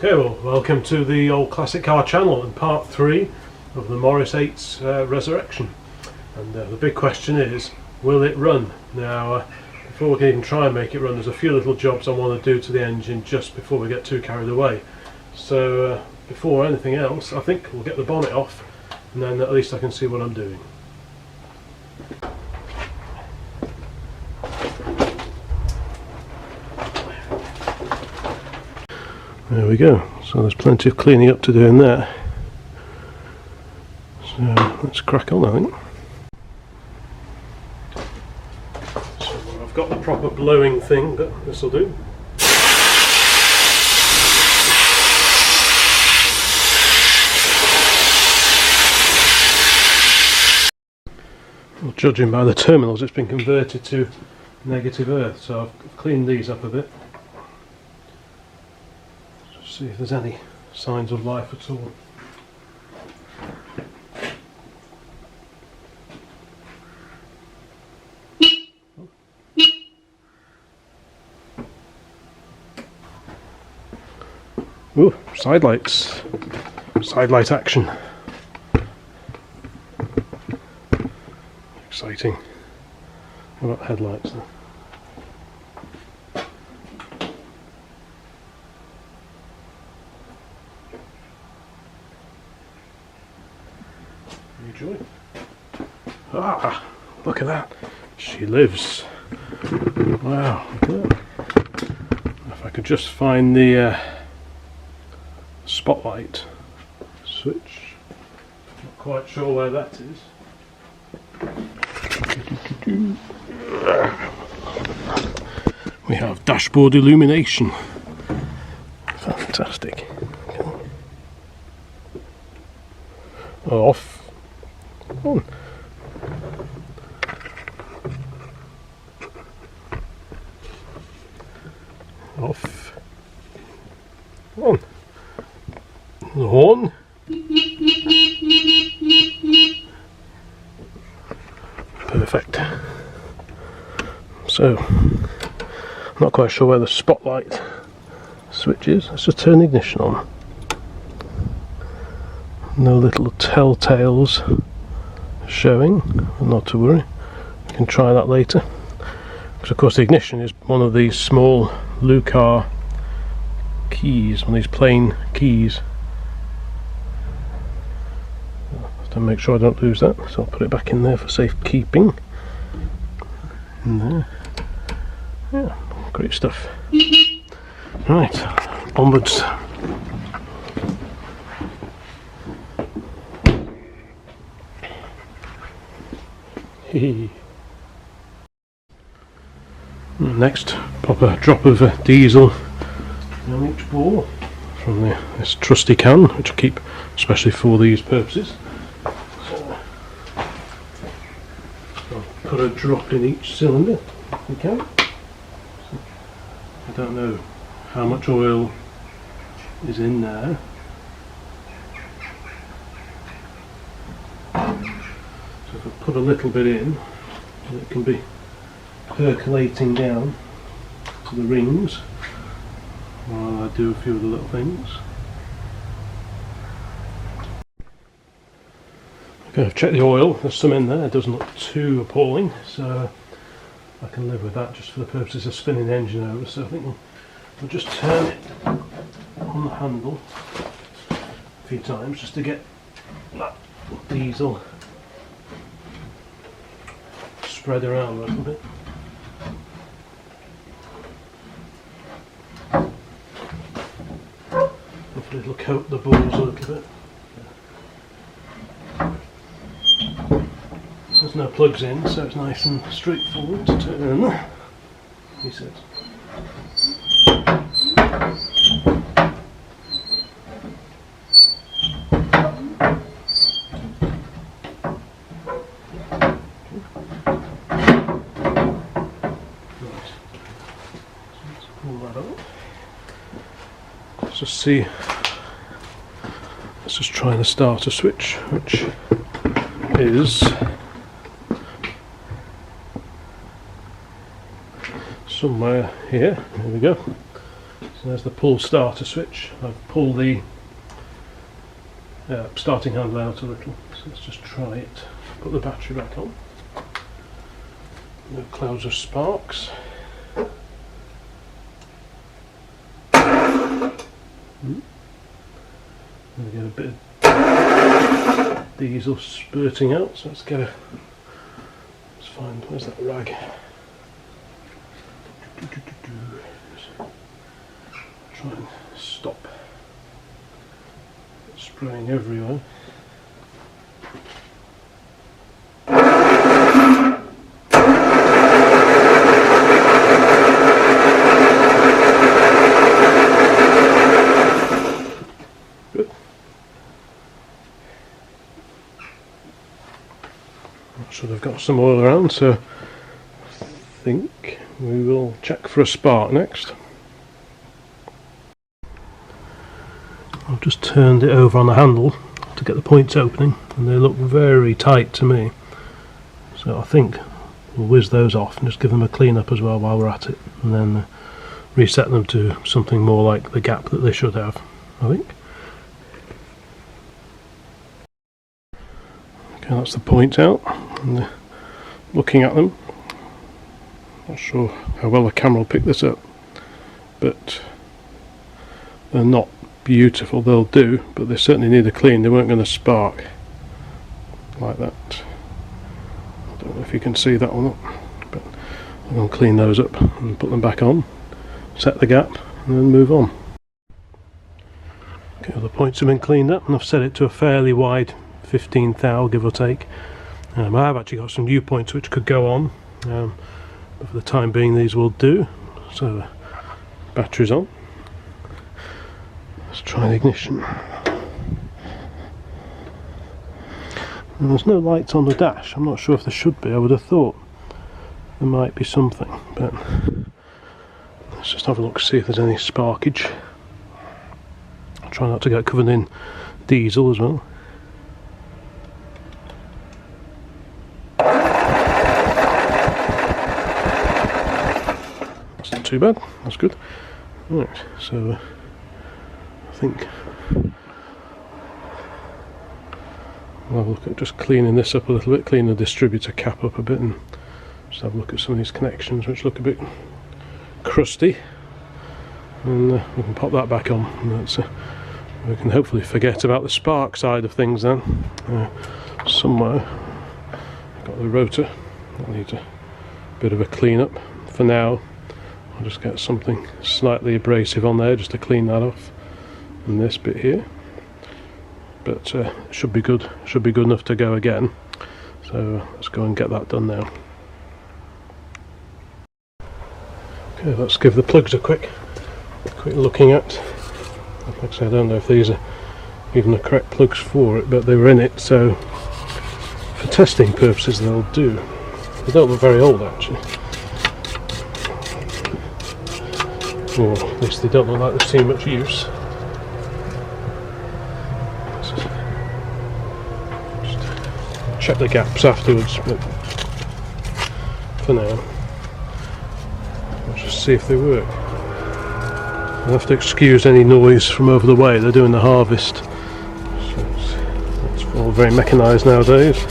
Okay, well, welcome to the Old Classic Car channel and part 3 of the Morris 8's resurrection. And the big question is, will it run? Now, before we can even try and make it run, there's a few little jobs I want to do to the engine just before we get too carried away. So before anything else, I think we'll get the bonnet off, and then at least I can see what I'm doing. There we go, so there's plenty of cleaning up to do in there. So let's crack on, I think. So I've got the proper blowing thing, but this will do. Well, judging by the terminals, it's been converted to negative earth, so I've cleaned these up a bit. See if there's any signs of life at all. Ooh, side lights. Side light action. Exciting. What about headlights then? Enjoy. Ah, look at that. She lives. Wow, look at that. If I could just find the spotlight switch. Not quite sure where that is. We have dashboard illumination. Fantastic. Off. On. Off. On. On. Perfect. So, I'm not quite sure where the spotlight switch is. Let's just turn the ignition on. No little telltales showing, not to worry, we can try that later, because of course the ignition is one of these small Lucar keys, one of these plain keys. Have to make sure I don't lose that, so I'll put it back in there for safekeeping. In there. Yeah, great stuff. Right, onwards. Next, pop a drop of diesel on each bore from this trusty can, which I keep especially for these purposes. So I'll put a drop in each cylinder if we can. I don't know how much oil is in there. So if I put a little bit in, it can be percolating down to the rings while I do a few of the little things. Okay, I've checked the oil, there's some in there, it doesn't look too appalling, so I can live with that just for the purposes of spinning the engine over. So I think we'll just turn it on the handle a few times just to get that diesel spread around a little bit. Hopefully it'll coat the balls a little bit. There's no plugs in, so it's nice and straightforward to turn. He said. Let's just see. Let's just try the starter switch, which is somewhere here. There we go. So there's the pull starter switch. I've pulled the starting handle out a little, so let's just try it. Put the battery back on. No clouds of sparks. We get a bit of diesel spurting out, so let's find, where's that rag? Try and stop spraying everywhere. Should have got some oil around, so I think we will check for a spark next. I've just turned it over on the handle to get the points opening, and they look very tight to me, so I think we'll whiz those off and just give them a clean up as well while we're at it, and then reset them to something more like the gap that they should have, I think. Okay, that's the points out, and looking at them, not sure how well the camera will pick this up, but they're not beautiful. They'll do, but they certainly need a clean. They weren't going to spark like that. I don't know if you can see that or not, but I'm going to clean those up and put them back on, set the gap, and then move on. Okay, all the points have been cleaned up, and I've set it to a fairly wide 15 thou, give or take. I have actually got some new points which could go on, but for the time being these will do. So the battery's on. Let's try the ignition. And there's no lights on the dash. I'm not sure if there should be. I would have thought there might be something, but let's just have a look, see if there's any sparkage. I'll try not to get covered in diesel as well. That's not too bad. That's good. Right, so I think I'll have a look at just cleaning this up a little bit, clean the distributor cap up a bit, and just have a look at some of these connections which look a bit crusty, and we can pop that back on, and that's, we can hopefully forget about the spark side of things then. Somewhere I've got the rotor that needs a bit of a clean up. For now I'll just get something slightly abrasive on there just to clean that off, and this bit here, but should be good enough to go again, so let's go and get that done now. Okay, let's give the plugs a quick looking at. Like I say, I don't know if these are even the correct plugs for it, but they were in it, so for testing purposes they'll do. They don't look very old actually, or at least they don't look like they've seen much use. Check the gaps afterwards, but for now let's just see if they work. I'll have to excuse any noise from over the way, they're doing the harvest, so it's all very mechanised nowadays.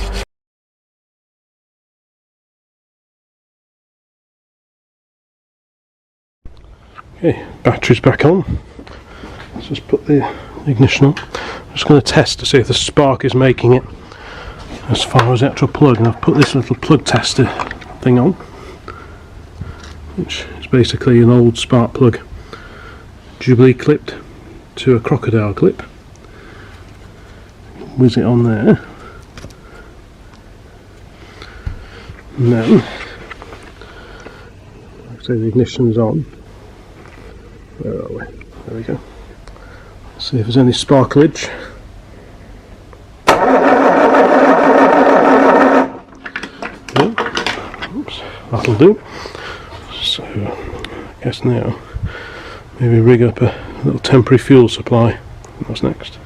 Okay, battery's back on. Let's just put the ignition on. I'm just going to test to see if the spark is making it as far as the actual plug, and I've put this little plug tester thing on, which is basically an old spark plug Jubilee clipped to a crocodile clip. Whiz it on there, and then like I say, the ignition's on. Where are we? There we go. Let's see if there's any sparklage. Oops, that'll do. So I guess now maybe rig up a little temporary fuel supply. What's next?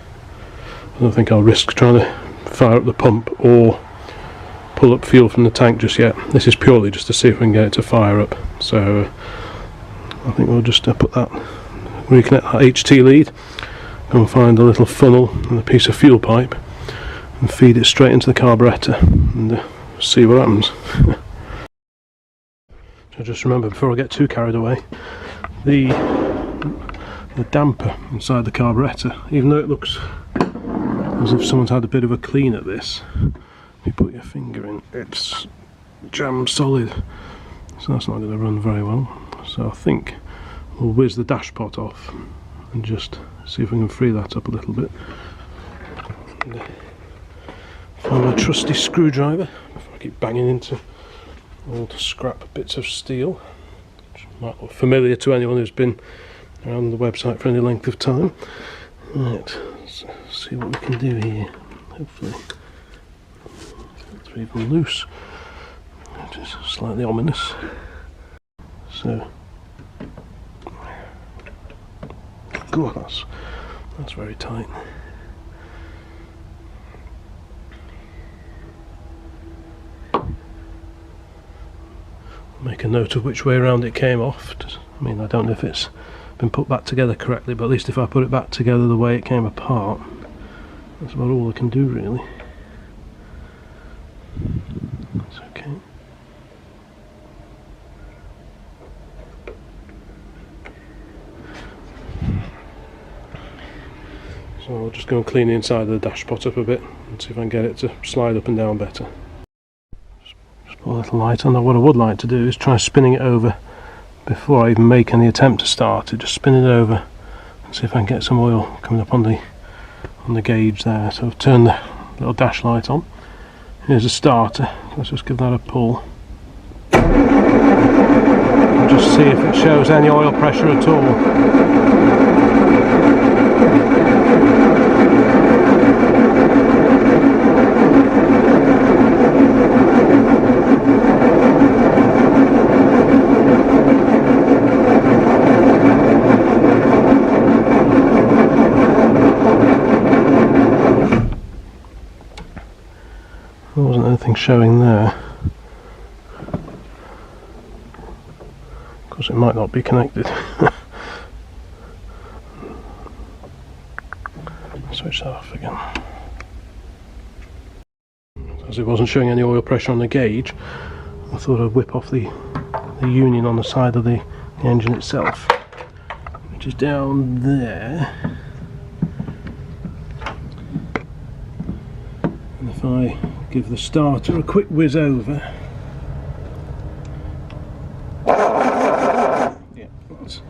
I don't think I'll risk trying to fire up the pump or pull up fuel from the tank just yet. This is purely just to see if we can get it to fire up. So I think we'll just put that reconnect that HT lead, go and find a little funnel and a piece of fuel pipe and feed it straight into the carburettor and see what happens. So just remember, before I get too carried away, the damper inside the carburettor, even though it looks as if someone's had a bit of a clean at this, you put your finger in, it's jam solid, so that's not going to run very well. So I think we'll whiz the dash pot off and just see if we can free that up a little bit. Find my trusty screwdriver before I keep banging into old scrap bits of steel, which might look familiar to anyone who's been around the website for any length of time. Right, let's see what we can do here. Hopefully it's even loose, which is slightly ominous. So, God, that's very tight. Make a note of which way around it came off. I mean, I don't know if it's been put back together correctly, but at least if I put it back together the way it came apart, that's about all I can do really. That's okay. So I'll just go and clean the inside of the dash pot up a bit and see if I can get it to slide up and down better. Just put a little light on. Now what I would like to do is try spinning it over before I even make any attempt to start it. Just spin it over and see if I can get some oil coming up on the gauge there. So I've turned the little dash light on. Here's a starter. Let's just give that a pull. And just see if it shows any oil pressure at all. There wasn't anything showing there. Of course, it might not be connected. Switch that off again. As it wasn't showing any oil pressure on the gauge, I thought I'd whip off the union on the side of the engine itself, which is down there. And if I give the starter a quick whiz over, yeah, that's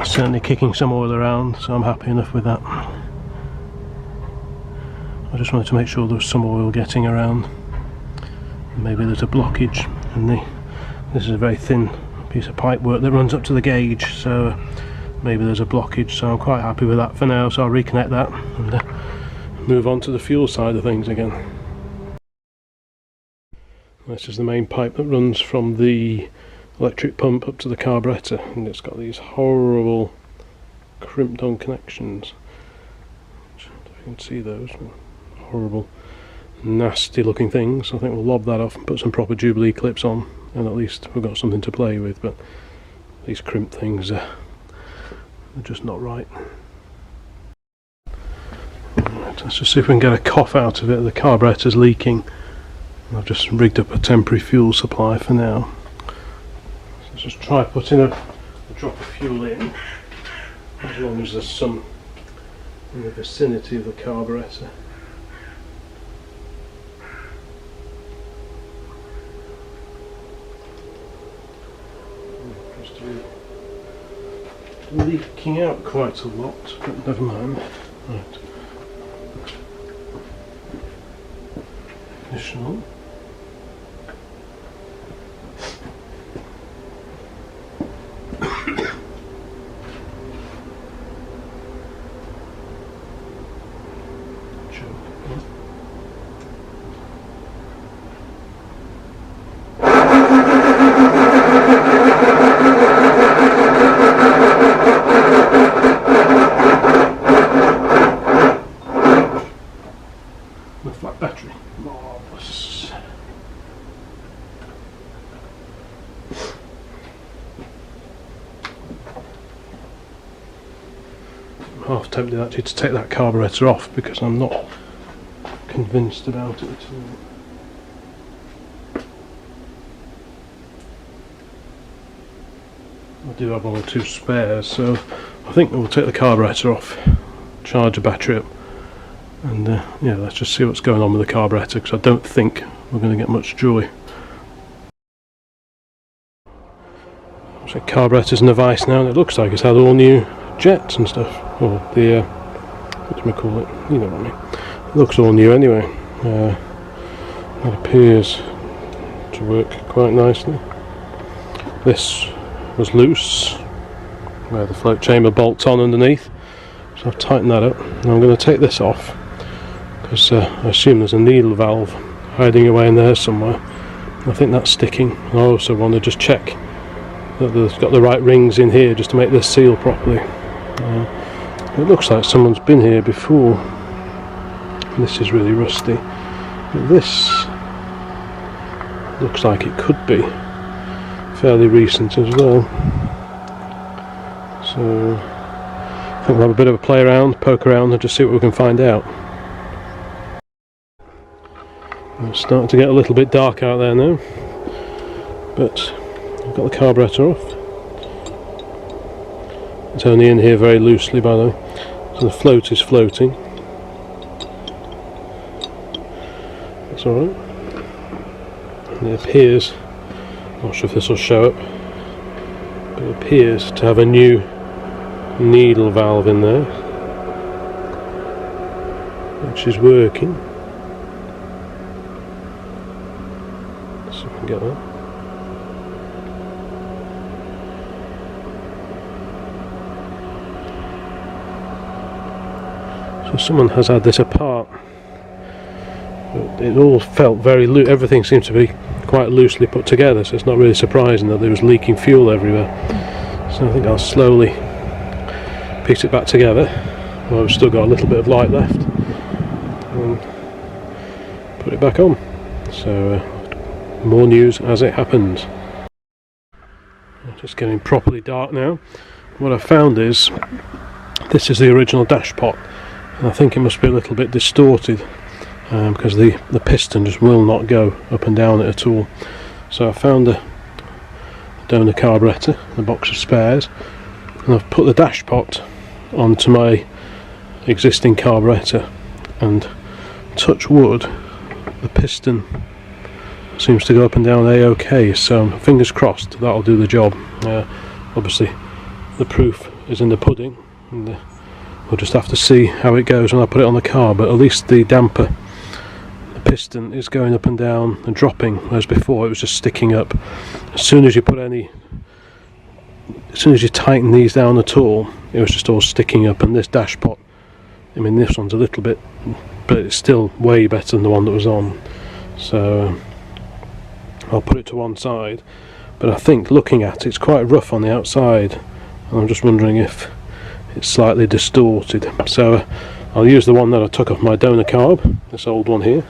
certainly kicking some oil around, so I'm happy enough with that. I just wanted to make sure there was some oil getting around. Maybe there's a blockage, and this is a very thin piece of pipe work that runs up to the gauge, so maybe there's a blockage, so I'm quite happy with that for now. So I'll reconnect that and move on to the fuel side of things again. This is the main pipe that runs from the electric pump up to the carburettor, and it's got these horrible crimped on connections. I don't know if you can see those. Horrible, nasty looking things. So I think we'll lob that off and put some proper Jubilee clips on, and at least we've got something to play with. But these crimped things are just not right. Right, let's just see if we can get a cough out of it. The carburetor's leaking. I've just rigged up a temporary fuel supply for now. So let's just try putting a drop of fuel in, as long as there's some in the vicinity of the carburetor. Just leaking out quite a lot, but never mind. Right. Additional. The flat battery. Marvellous. half tempted actually to take that carburettor off because I'm not convinced about it at all. I do have 1 or 2 spares, so I think we'll take the carburettor off, charge the battery up, and yeah, let's just see what's going on with the carburettor, because I don't think we're going to get much joy. So carburettor's in the vice now, and it looks like it's had all new jets and stuff, or the what do we call it? You know what I mean. It looks all new anyway. It appears to work quite nicely. This was loose, where the float chamber bolts on underneath, so I've tightened that up. Now I'm going to take this off because I assume there's a needle valve hiding away in there somewhere. I think that's sticking. I also want to just check that they've got the right rings in here just to make this seal properly. It looks like someone's been here before. This is really rusty, but this looks like it could be fairly recent as well. So I think we'll have a bit of a play around, poke around, and just see what we can find out. It's starting to get a little bit dark out there now, but I've got the carburettor off. It's only in here very loosely, by the way, so the float is floating. That's alright. And it appears, I'm not sure if this will show up, but it appears to have a new needle valve in there, which is working. So we can get that. So someone has had this apart. But it all felt very loose. Everything seems to be quite loosely put together, so it's not really surprising that there was leaking fuel everywhere. So I think I'll slowly piece it back together. Well, we've still got a little bit of light left, and put it back on. So more news as it happens. Just getting properly dark now. What I found is this is the original dash pot, and I think it must be a little bit distorted because the piston just will not go up and down it at all. So I found a donor carburettor, a box of spares, and I've put the dash pot onto my existing carburettor, and touch wood, the piston seems to go up and down a-okay, so fingers crossed that'll do the job. Obviously the proof is in the pudding, and we'll just have to see how it goes when I put it on the car, but at least the damper, the piston is going up and down and dropping, whereas before it was just sticking up. As soon as you tighten these down at all, it was just all sticking up. And this dash pot, I mean, this one's a little bit, but it's still way better than the one that was on. So I'll put it to one side, but I think looking at it, it's quite rough on the outside, and I'm just wondering if it's slightly distorted. So I'll use the one that I took off my donor carb, this old one here,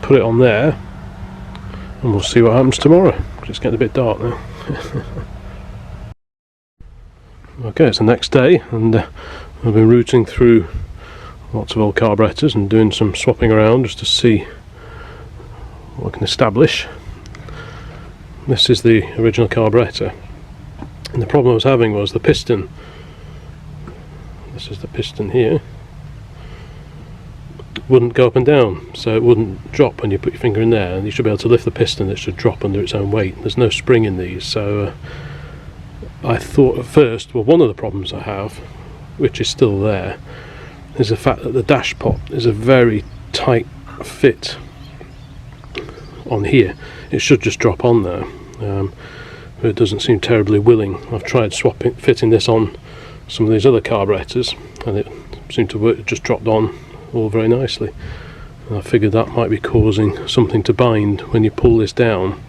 put it on there, and we'll see what happens tomorrow. It's getting a bit dark now. Okay, it's the next day, and I've been routing through lots of old carburetors and doing some swapping around just to see what I can establish. This is the original carburettor, and the problem I was having was the piston. This is the piston here, wouldn't go up and down, so it wouldn't drop when you put your finger in there, and you should be able to lift the piston. It should drop under its own weight. There's no spring in these, so I thought at first, well, one of the problems I have, which is still there, is the fact that the dash pot is a very tight fit on here. It should just drop on there, but it doesn't seem terribly willing. I've tried fitting this on some of these other carburetors, and it seemed to work. It just dropped on all very nicely, and I figured that might be causing something to bind. When you pull this down,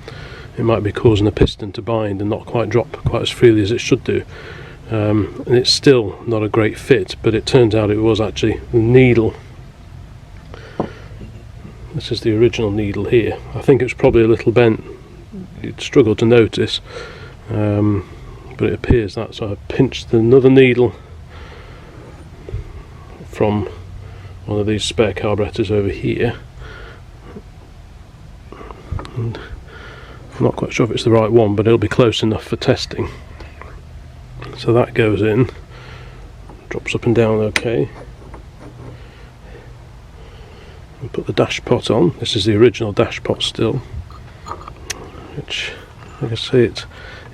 it might be causing the piston to bind and not quite drop quite as freely as it should do. And it's still not a great fit, but it turns out it was actually the needle. This is the original needle here. I think it was probably a little bent. You'd struggle to notice, but it appears that. So I pinched another needle from one of these spare carburetors over here, and I'm not quite sure if it's the right one, but it'll be close enough for testing. So that goes in, drops up and down okay. And put the dash pot on. This is the original dash pot still, which, like I say,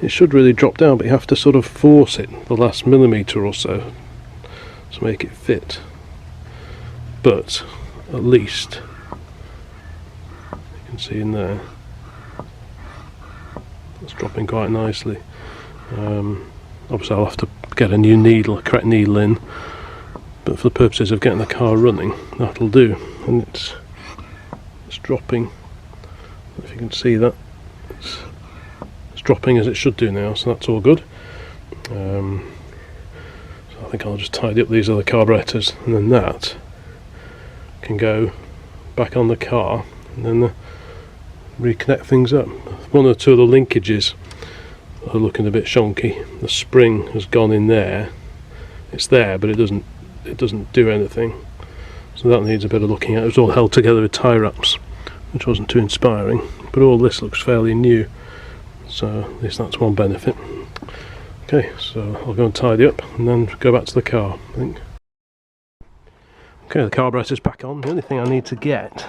it should really drop down, but you have to sort of force it the last millimetre or so to make it fit. But at least you can see in there it's dropping quite nicely. Obviously I'll have to get a new needle, a correct needle in, but for the purposes of getting the car running, that'll do. And it's dropping, if you can see that, it's dropping as it should do now, so that's all good. So I think I'll just tidy up these other carburetors, and then that can go back on the car, and then reconnect things up. One or two of the linkages are looking a bit shonky. The spring has gone in there. It's there, but it doesn't do anything. So that needs a bit of looking at. It was all held together with tie wraps, which wasn't too inspiring. But all this looks fairly new, so at least that's one benefit. Okay, so I'll go and tidy up and then go back to the car, I think. Okay, the carburetor's back on. The only thing I need to get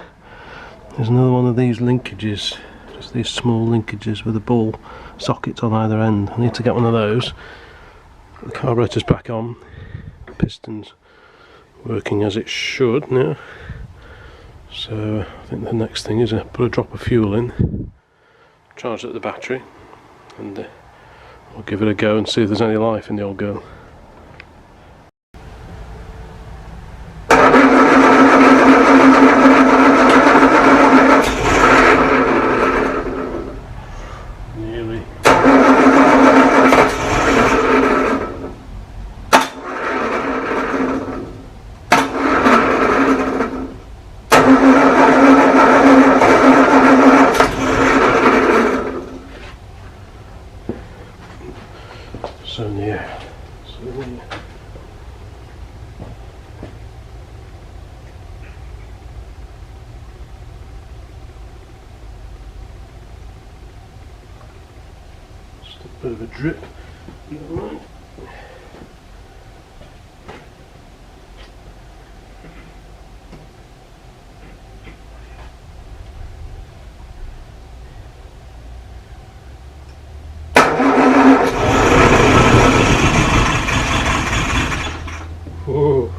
is another one of these linkages, just these small linkages with a ball sockets on either end. I need to get one of those. The carburetor's back on, pistons working as it should now. So I think the next thing is to put a drop of fuel in, charge up the battery, and I'll give it a go and see if there's any life in the old girl. So near. Just a bit of a drip. Never mind. Whoa.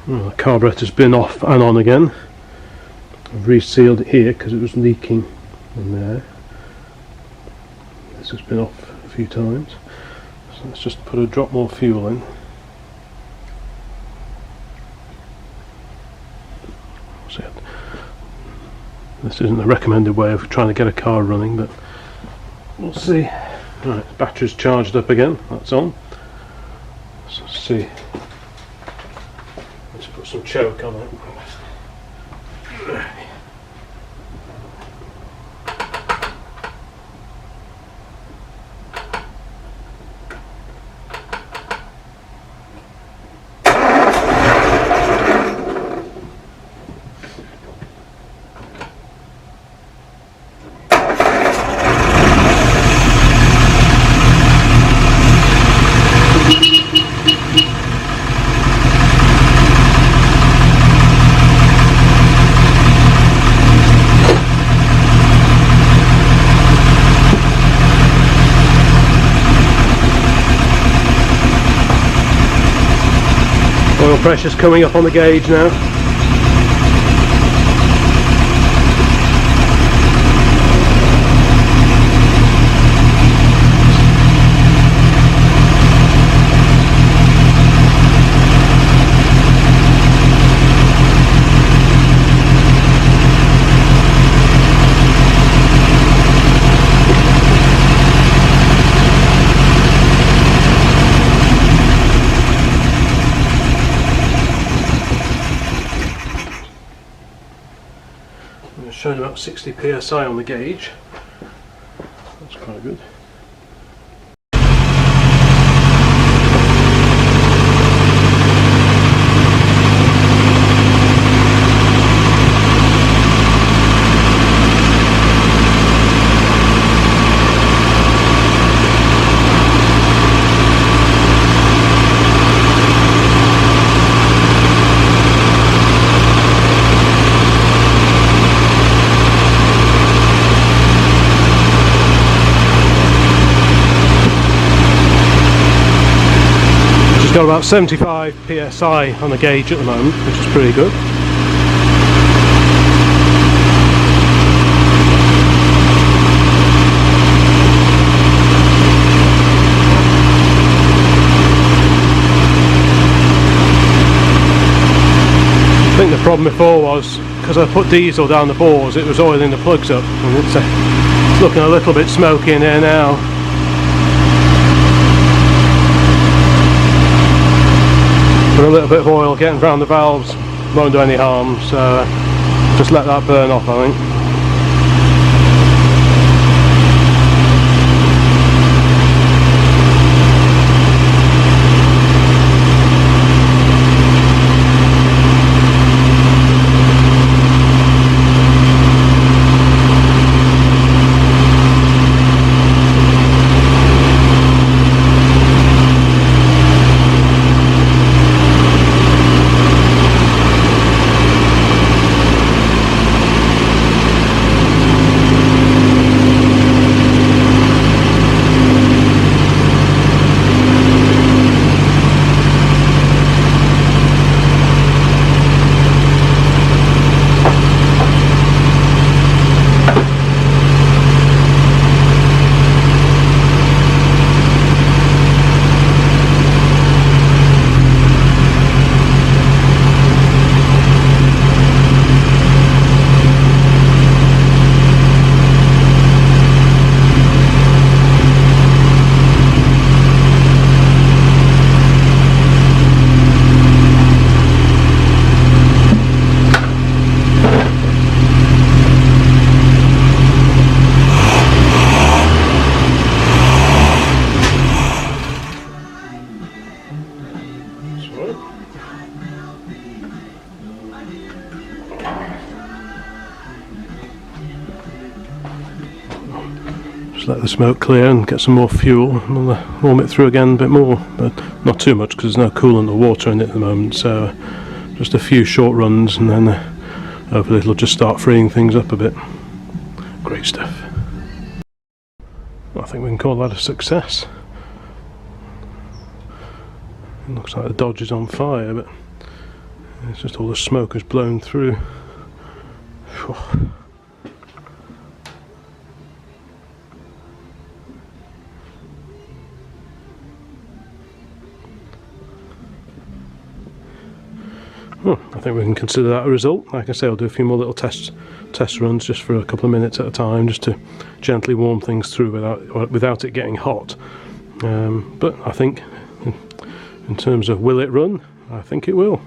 Well, the carburetor's been off and on again. I've resealed it here because it was leaking in there. This has been off a few times. So let's just put a drop more fuel in. So this isn't the recommended way of trying to get a car running, but we'll see. Right, the battery's charged up again, that's on. So let's see. Let's put some choke on it. pressure's coming up on the gauge now. It's showing about 60 psi on the gauge. That's quite good. Got about 75 psi on the gauge at the moment, which is pretty good. I think the problem before was because I put diesel down the bores, it was oiling the plugs up, and it's looking a little bit smoky in here now. Put a little bit of oil getting around the valves, won't do any harm, so just let that burn off, I think. Just let the smoke clear and get some more fuel, and we'll warm it through again a bit more, but not too much because there's no coolant or water in it at the moment, so just a few short runs and then hopefully it'll just start freeing things up a bit. Great stuff. I think we can call that a success. It looks like the Dodge is on fire, but it's just all the smoke has blown through. Whew. I think we can consider that a result. Like I say, I'll do a few more little test runs just for a couple of minutes at a time, just to gently warm things through without it getting hot. But I think in terms of will it run, I think it will.